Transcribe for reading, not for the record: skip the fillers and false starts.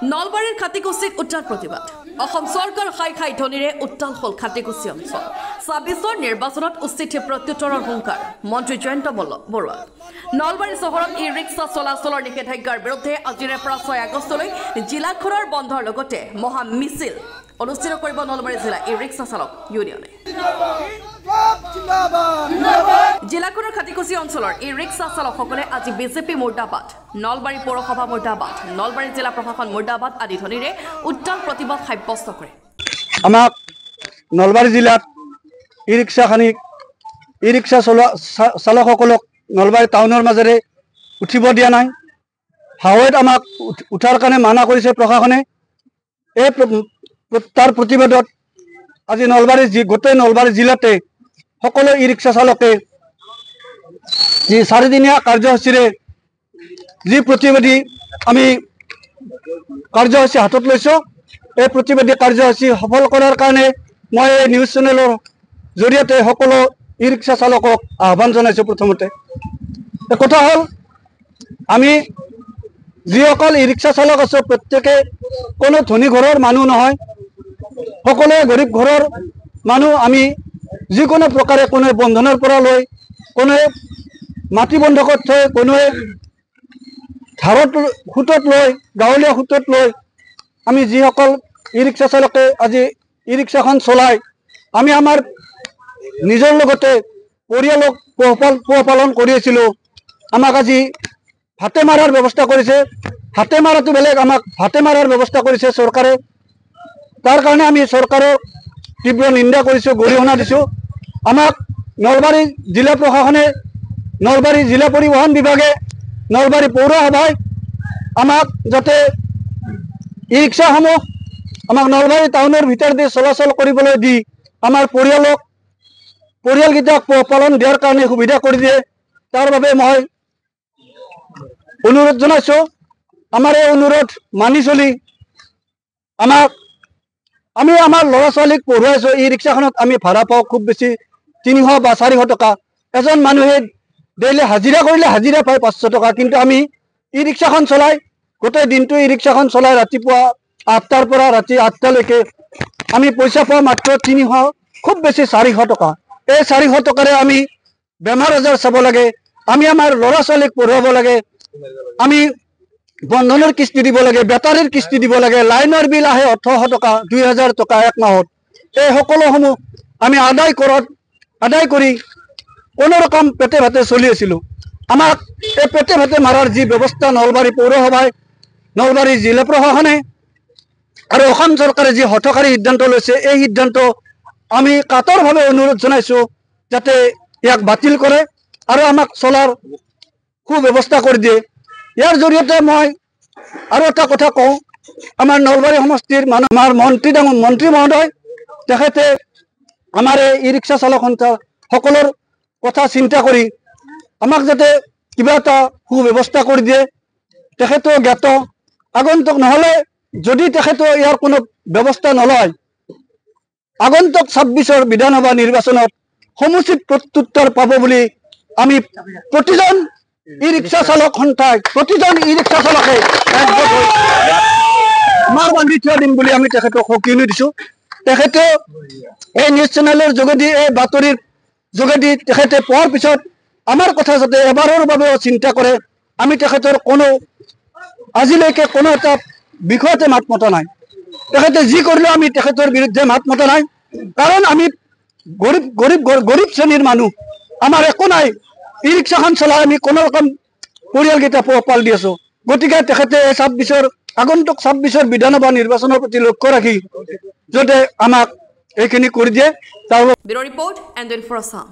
নলবাৰীৰ খাটিকুছিত উত্তাল প্ৰতিবাদ অসম চৰকাৰ খাই খাই ধনীৰে উত্তাল হল খাটিকুছি অঞ্চল ২৬ৰ নিৰ্বাচনত উচিত প্ৰত্যুত্তৰৰ হুংকাৰ মন্ত্ৰী জয়ন্ত বৰুৱা নলবাৰী চহৰত ই ৰিক্সা চলাচলৰ নিষেধাজ্ঞাৰ বিৰুদ্ধে আজিৰে পৰা ৬ আগষ্টলৈ জিলাখনৰ বন্ধৰ লগতে মহা মিছিল অনুষ্ঠিত কৰিব নলবাৰী জিলা ই ৰিক্সা চালক ইউনিয়নে জিলাখনৰ খাটিকুছি অঞ্চলৰ ই ৰিক্সা চালকসকলে আজি বিজেপি মুৰ্দাবাদ নলবাৰী পৌৰসভা মুৰ্দাবাদ নলবাৰী জিলা প্ৰশাসন মুৰ্দাবাদ আদি ধনীৰে উত্তাল প্ৰতিবাদ সাব্যস্ত কৰে আমাক নলবাৰী জিলাত ই ৰিক্সা চালকসকলক নলবাৰী টাউনৰ মাজেৰে উঠিব দিয়া নাই হাইৱেত আমাক উঠাৰ কাৰণে মানা কৰিছে প্ৰশাসনে এই তাৰ প্ৰতিবাদত আজি গোটেই নলবাৰী জিলাতে সকলো ই ৰিক্সা চালকে যি 4 দিনীয়া কাৰ্যসূচীৰে যি প্ৰতিবাদী আমি কাৰ্যসূচী হাতত লৈছোঁ এই প্ৰতিবাদী কাৰ্যসূচী সফল কৰাৰ কাৰণে মই এই নিউজ চেনেলৰ জৰিয়তে সকলো ই ৰিক্সা চালকক আহ্বান জনাইছোঁ প্ৰথমতে কথা হ'ল আমি যিসকল ই ৰিক্সা চালক আছোঁ প্ৰত্যেকে কোনো ধনী ঘৰৰ মানুহ নহয় সকলোৱে গৰীব ঘৰৰ মানুহ আমি যিকোনো প্ৰকাৰে কোনোৱে বন্ধনৰ পৰা লৈ কোনোৱে মাটি বন্ধকত থৈ কোনোৱে ধাৰত সুতত লৈ গাঁৱলীয়া সুতত লৈ আমি যিসকল ই ৰিক্সা চালকে আজি ই ৰিক্সাখন চলাই আমি আমাৰ নিজৰ লগতে পৰিয়ালক পোহপালন কৰি আছিলোঁ আমাক আজি হাতে মাৰাৰ ব্যৱস্থা কৰিছে হাতে মাৰাটো বেলেগ আমাক হাতে মাৰাৰ ব্যৱস্থা কৰিছে চৰকাৰে তাৰ কাৰণে আমি চৰকাৰৰ তীব্ৰ নিন্দা কৰিছোঁ গৰিহণা দিছোঁ আমাক নলবাৰী জিলা প্ৰশাসনে নলবাৰী জিলা পৰিবহণ বিভাগে নলবাৰী পৌৰসভাই আমাক যাতে ই ৰিক্সাসমূহ আমাক নলবাৰী টাউনৰ ভিতৰতে চলাচল কৰিবলৈ দি আমাৰ পৰিয়ালকেইটাক পোহপালন দিয়াৰ কাৰণে সুবিধা কৰি দিয়ে তাৰ বাবে মই অনুৰোধ জনাইছোঁ আমাৰ এই অনুৰোধ মানি চলি আমি আমাৰ ল'ৰা ছোৱালীক পঢ়ুৱাইছোঁ ই ৰিক্সাখনত আমি ভাড়া পাওঁ খুব বেছি ৩০০ বা ৪০০ টকা এজন মানুহে ডেইলি হাজিৰা কৰিলে হাজিৰা পায় ৫০০ টকা কিন্তু আমি ই ৰিক্সাখন চলাই গোটেই দিনটো ই ৰিক্সাখন চলাই ৰাতিপুৱা ৮টাৰ পৰা ৰাতি ৮টালৈকে আমি পইচা পাওঁ মাত্ৰ ৩০০ খুব বেছি ৪০০ টকা এই ৪০০ টকাৰে আমি বেমাৰ আজাৰ চাব লাগে আমি আমাৰ ল'ৰা ছোৱালীক পঢ়ুৱাব লাগে আমি বন্ধনৰ কিস্তি দিব লাগে বেটাৰীৰ কিস্তি দিব লাগে লাইনৰ বিল আহে ১৮০০ টকা ২০০০ টকা এক মাহত এই সকলোসমূহ আমি আদায় কৰি কোনো ৰকম পেটে ভাতে চলি আছিলোঁ আমাক এই পেটে ভাতে মাৰাৰ যি ব্যৱস্থা নলবাৰী পৌৰসভাই নলবাৰী জিলা প্ৰশাসনে আৰু অসম চৰকাৰে যি হঠকাৰী সিদ্ধান্ত লৈছে এই সিদ্ধান্ত আমি কাতৰভাৱে অনুৰোধ জনাইছোঁ যাতে ইয়াক বাতিল কৰে আৰু আমাক চলাৰ সুব্যৱস্থা কৰি দিয়ে ইয়াৰ জৰিয়তে মই আৰু এটা কথা কওঁ আমাৰ নলবাৰী সমষ্টিৰ আমাৰ মন্ত্ৰী মহোদয় তেখেতে আমাৰ এই ই ৰিক্সা চালক সকলৰ কথা চিন্তা কৰি আমাক যাতে কিবা এটা সুব্যৱস্থা কৰি দিয়ে তেখেতেও জ্ঞাত আগন্তুক নহ'লে যদি তেখেতেও ইয়াৰ কোনো ব্যৱস্থা নলয় আগন্তুক ২৬ৰ বিধানসভা নিৰ্বাচনত সমুচিত প্ৰত্যুত্তৰ পাব বুলি আমি প্ৰতিজন ই ৰিক্সা চালক সন্থাই প্ৰতিজন ই ৰিক্সা চালকে মাৰ বান্ধি থিয় দিম বুলি আমি তেখেতক সকিয়নি দিছোঁ তেখেতে এই নিউজ চেনেলৰ যোগেদি এই বাতৰিৰ যোগেদি তেখেতে পোৱাৰ পিছত আমাৰ কথা যাতে এবাৰৰ বাবেও চিন্তা কৰে আমি তেখেতৰ আজিলৈকে কোনো এটা বিষয়তে মাত মতা নাই তেখেতে যি কৰিলেও আমি তেখেতৰ বিৰুদ্ধে মাত মতা নাই কাৰণ আমি গৰীব শ্ৰেণীৰ মানুহ আমাৰ একো নাই ই ৰিক্সাখন চলাই আমি কোনো ৰকম পৰিয়ালকেইটা পোহপাল দি আছোঁ গতিকে তেখেতে আগন্তুক ২৬ৰ বিধানসভা নিৰ্বাচনৰ প্ৰতি লক্ষ্য ৰাখি যাতে আমাক এইখিনি কৰি দিয়ে তাৰ bureau' report and for Assam.